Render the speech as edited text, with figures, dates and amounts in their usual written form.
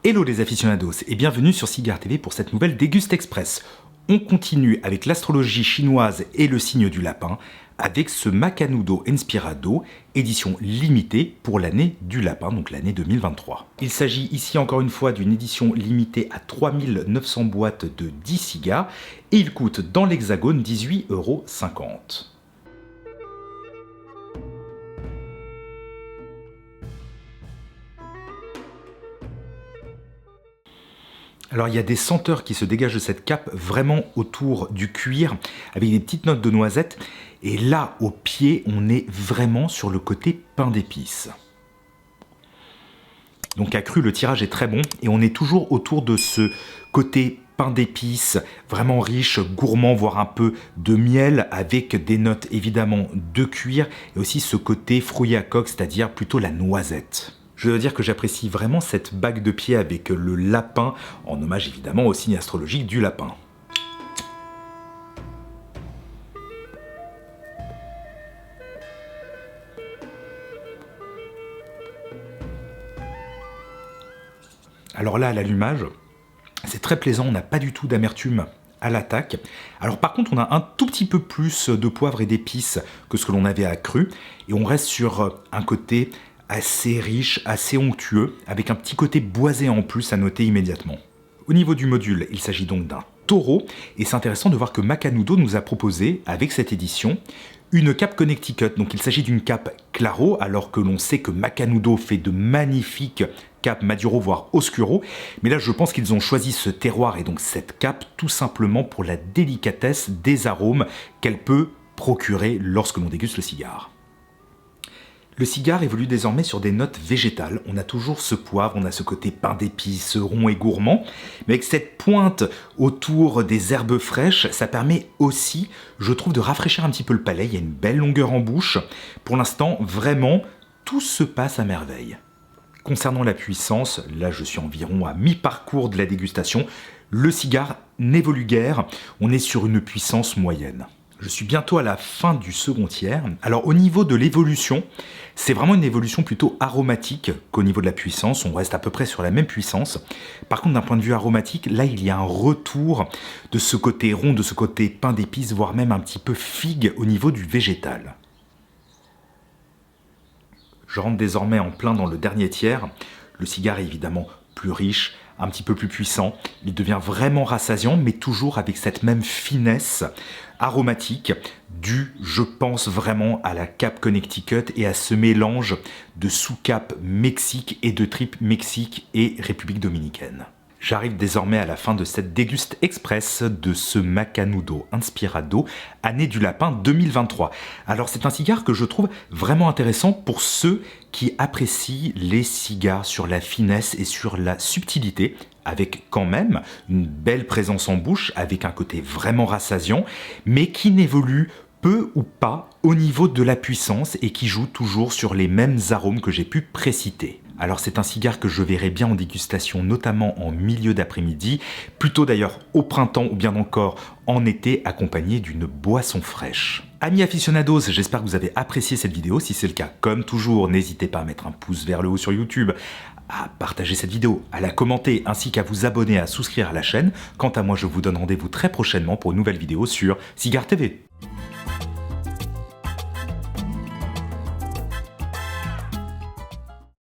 Hello les aficionados et bienvenue sur Cigare TV pour cette nouvelle Déguste Express. On continue avec l'astrologie chinoise et le signe du lapin avec ce Macanudo Inspirado, édition limitée pour l'année du lapin, donc l'année 2023. Il s'agit ici encore une fois d'une édition limitée à 3900 boîtes de 10 cigares et il coûte dans l'hexagone 18,50 €. Alors il y a des senteurs qui se dégagent de cette cape vraiment autour du cuir avec des petites notes de noisette et là au pied on est vraiment sur le côté pain d'épices. Donc à cru le tirage est très bon et on est toujours autour de ce côté pain d'épices vraiment riche, gourmand, voire un peu de miel avec des notes évidemment de cuir et aussi ce côté fruit à coque, c'est-à-dire plutôt la noisette. Je dois dire que j'apprécie vraiment cette bague de pied avec le lapin, en hommage évidemment au signe astrologique du lapin. Alors là, à l'allumage, c'est très plaisant, on n'a pas du tout d'amertume à l'attaque. Alors par contre, on a un tout petit peu plus de poivre et d'épices que ce que l'on avait à cru, et on reste sur un côté assez riche, assez onctueux, avec un petit côté boisé en plus à noter immédiatement. Au niveau du module, il s'agit donc d'un taureau, et c'est intéressant de voir que Macanudo nous a proposé, avec cette édition, une cape Connecticut. Donc il s'agit d'une cape claro, alors que l'on sait que Macanudo fait de magnifiques capes Maduro, voire Oscuro. Mais là, je pense qu'ils ont choisi ce terroir et donc cette cape tout simplement pour la délicatesse des arômes qu'elle peut procurer lorsque l'on déguste le cigare. Le cigare évolue désormais sur des notes végétales. On a toujours ce poivre, on a ce côté pain d'épices, rond et gourmand. Mais avec cette pointe autour des herbes fraîches, ça permet aussi, je trouve, de rafraîchir un petit peu le palais. Il y a une belle longueur en bouche. Pour l'instant, vraiment, tout se passe à merveille. Concernant la puissance, là je suis environ à mi-parcours de la dégustation. Le cigare n'évolue guère. On est sur une puissance moyenne. Je suis bientôt à la fin du second tiers. Alors au niveau de l'évolution, c'est vraiment une évolution plutôt aromatique qu'au niveau de la puissance. On reste à peu près sur la même puissance. Par contre, d'un point de vue aromatique, là il y a un retour de ce côté rond, de ce côté pain d'épices, voire même un petit peu figue au niveau du végétal. Je rentre désormais en plein dans le dernier tiers. Le cigare est évidemment plus riche, un petit peu plus puissant. Il devient vraiment rassasiant, mais toujours avec cette même finesse aromatique due, je pense, vraiment à la cape Connecticut et à ce mélange de sous-cape Mexique et de tripes Mexique et République dominicaine. J'arrive désormais à la fin de cette déguste express de ce Macanudo Inspirado, année du lapin 2023. Alors c'est un cigare que je trouve vraiment intéressant pour ceux qui apprécient les cigares sur la finesse et sur la subtilité, avec quand même une belle présence en bouche, avec un côté vraiment rassasiant, mais qui n'évolue peu ou pas au niveau de la puissance et qui joue toujours sur les mêmes arômes que j'ai pu préciter. Alors c'est un cigare que je verrai bien en dégustation, notamment en milieu d'après-midi, plutôt d'ailleurs au printemps ou bien encore en été, accompagné d'une boisson fraîche. Amis aficionados, j'espère que vous avez apprécié cette vidéo. Si c'est le cas, comme toujours, n'hésitez pas à mettre un pouce vers le haut sur YouTube, à partager cette vidéo, à la commenter, ainsi qu'à vous abonner, à souscrire à la chaîne. Quant à moi, je vous donne rendez-vous très prochainement pour une nouvelle vidéo sur Cigare TV.